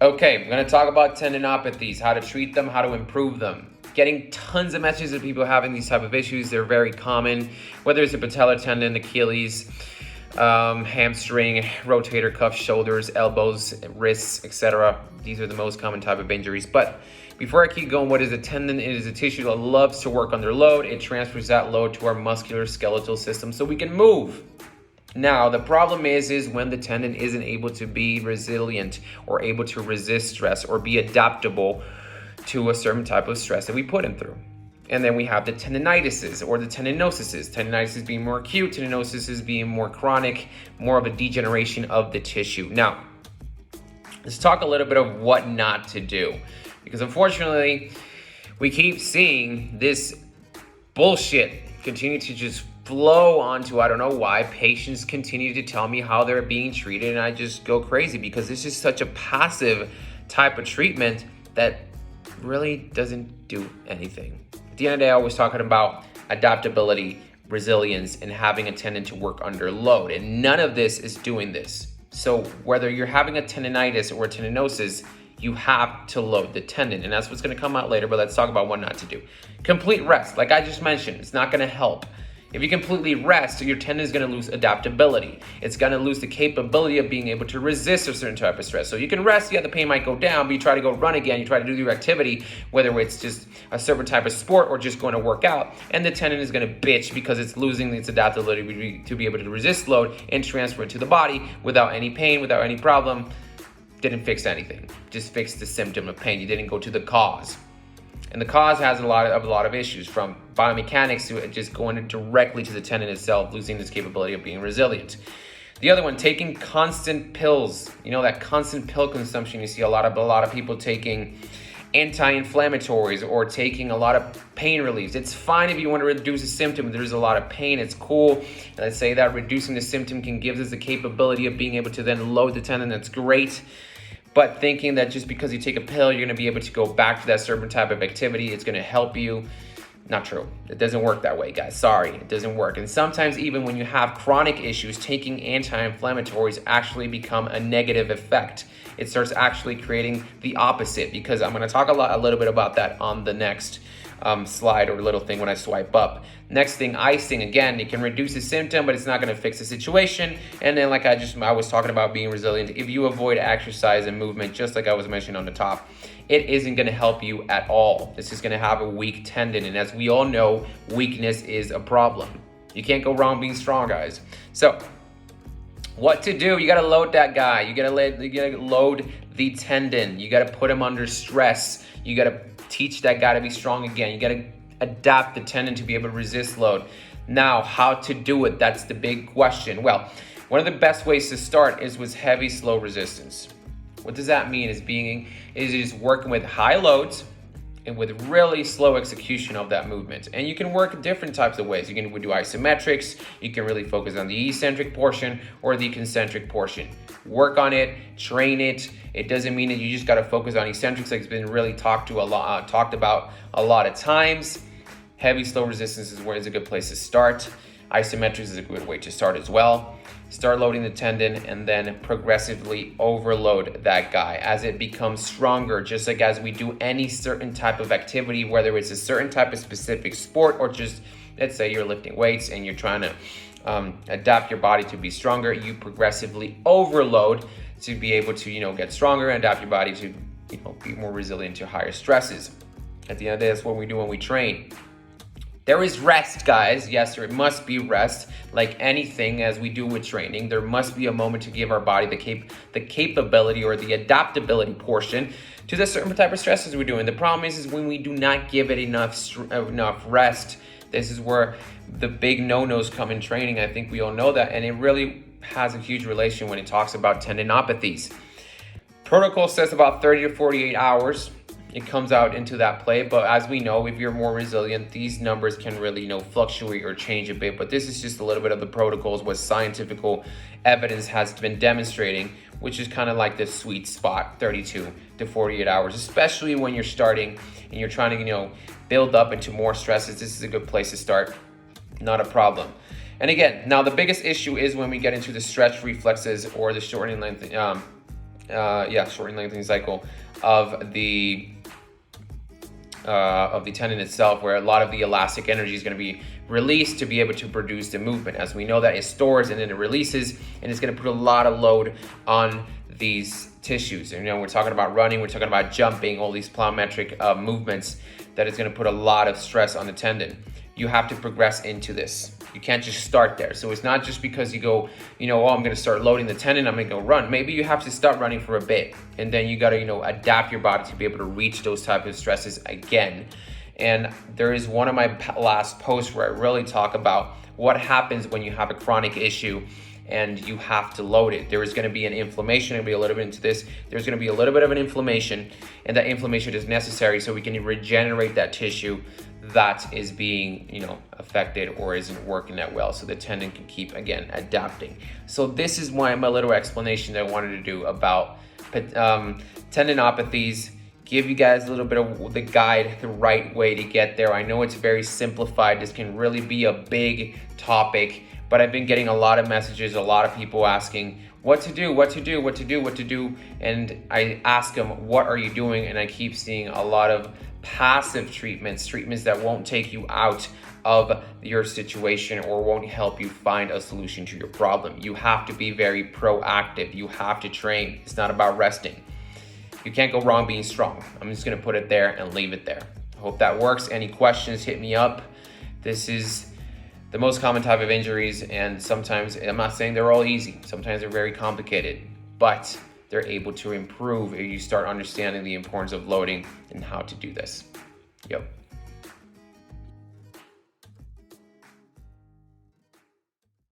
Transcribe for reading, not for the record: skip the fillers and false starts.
Okay, we're going to talk about tendinopathies, how to treat them, how to improve them. Getting tons of messages of people having these type of issues. They're very common, whether it's a patellar tendon, Achilles, hamstring, rotator cuff, shoulders, elbows, wrists, etc. These are the most common type of injuries. But before I keep going, what is a tendon? It is a tissue that loves to work under load. It transfers that load to our muscular skeletal system so we can move. Now, the problem is when the tendon isn't able to be resilient or able to resist stress or be adaptable to a certain type of stress that we put him through. And then we have the tendinitises or the tendinoses. Tendinitis being more acute, tendinosis being more chronic, more of a degeneration of the tissue. Now, let's talk a little bit of what not to do. Because unfortunately, we keep seeing this bullshit continue to just flow onto, I don't know why, patients continue to tell me how they're being treated, and I just go crazy because this is such a passive type of treatment that really doesn't do anything. At the end of the day, I was talking about adaptability, resilience, and having a tendon to work under load, and none of this is doing this. So whether you're having a tendinitis or a tendinosis, you have to load the tendon, and that's what's going to come out later, but let's talk about what not to do. Complete rest, like I just mentioned, it's not going to help. If you completely rest, your tendon is going to lose adaptability. It's going to lose the capability of being able to resist a certain type of stress. So you can rest, yeah, the pain might go down, but you try to go run again, you try to do your activity, whether it's just a certain type of sport or just going to work out, and the tendon is going to bitch because it's losing its adaptability to be able to resist load and transfer it to the body without any pain, without any problem. Didn't fix anything. Just fixed the symptom of pain. You didn't go to the cause. And the cause has a lot of issues, from biomechanics to just going directly to the tendon itself, losing its capability of being resilient. The other one, taking constant pills. You know, that constant pill consumption. You see a lot of people taking anti-inflammatories or taking a lot of pain reliefs. It's fine if you want to reduce a symptom. There's a lot of pain. It's cool. And let's say that reducing the symptom can give us the capability of being able to then load the tendon. That's great. But thinking that just because you take a pill, you're going to be able to go back to that certain type of activity, it's going to help you. Not true. It doesn't work that way, guys. Sorry, it doesn't work. And sometimes even when you have chronic issues, taking anti-inflammatories actually become a negative effect. It starts actually creating the opposite, because I'm going to talk a little bit about that on the next slide or little thing when I swipe up. Next thing, icing. Again, it can reduce the symptom, but it's not going to fix the situation. And then like I was talking about being resilient, if you avoid exercise and movement, just like I was mentioning on the top, it isn't going to help you at all. This is going to have a weak tendon. And as we all know, weakness is a problem. You can't go wrong being strong, guys. So what to do? You got to load that guy. You got to load the tendon. You got to put him under stress. You got to teach that guy to be strong again. You got to adapt the tendon to be able to resist load. Now, how to do it? That's the big question. Well, one of the best ways to start is with heavy, slow resistance. What does that mean? Is working with high loads and with really slow execution of that movement. And you can work different types of ways. You can do isometrics. You can really focus on the eccentric portion or the concentric portion. Work on it, train it. It doesn't mean that you just got to focus on eccentrics, like it's been really talked about a lot of times. Heavy, slow resistance is a good place to start. Isometrics is a good way to start as well. Start loading the tendon and then progressively overload that guy as it becomes stronger, just like as we do any certain type of activity, whether it's a certain type of specific sport or just, let's say you're lifting weights and you're trying to adapt your body to be stronger. You progressively overload to be able to, get stronger and adapt your body to, be more resilient to higher stresses. At the end of the day, that's what we do when we train. There is rest, guys. Yes, there must be rest. Like anything, as we do with training, there must be a moment to give our body the capability or the adaptability portion to the certain type of stresses we're doing. The problem is when we do not give it enough rest. This is where the big no-nos come in training. I think we all know that, and it really has a huge relation when it talks about tendinopathies. Protocol says about 30 to 48 hours. It comes out into that play, but as we know, if you're more resilient, these numbers can really, fluctuate or change a bit. But this is just a little bit of the protocols, what scientific evidence has been demonstrating, which is kind of like the sweet spot, 32 to 48 hours, especially when you're starting and you're trying to, build up into more stresses. This is a good place to start. Not a problem. And again, now the biggest issue is when we get into the stretch reflexes or the shortening length, shortening lengthening cycle of the tendon itself, where a lot of the elastic energy is going to be released to be able to produce the movement. As we know, that it stores and then it releases, and it's going to put a lot of load on these tissues. And, we're talking about running, we're talking about jumping, all these plyometric movements that is going to put a lot of stress on the tendon. You have to progress into this. You can't just start there. So it's not just because you go, oh, I'm going to start loading the tendon, I'm going to go run. Maybe you have to start running for a bit, and then you got to, adapt your body to be able to reach those type of stresses again. And there is one of my last posts where I really talk about what happens when you have a chronic issue and you have to load it. There is going to be an inflammation. I'll be a little bit into this. There's going to be a little bit of an inflammation, and that inflammation is necessary so we can regenerate that tissue that is being, affected or isn't working that well, so the tendon can keep, again, adapting. So this is my little explanation that I wanted to do about tendinopathies. Give you guys a little bit of the guide, the right way to get there. I know it's very simplified. This can really be a big topic, but I've been getting a lot of messages, a lot of people asking what to do. And I ask them, what are you doing? And I keep seeing a lot of passive treatments that won't take you out of your situation or won't help you find a solution to your problem. You have to be very proactive. You have to train. It's not about resting. You can't go wrong being strong. I'm just going to put it there and leave it there. I hope that works. Any questions, hit me up. This is the most common type of injuries, and sometimes, I'm not saying they're all easy. Sometimes they're very complicated, but they're able to improve if you start understanding the importance of loading and how to do this. Yep.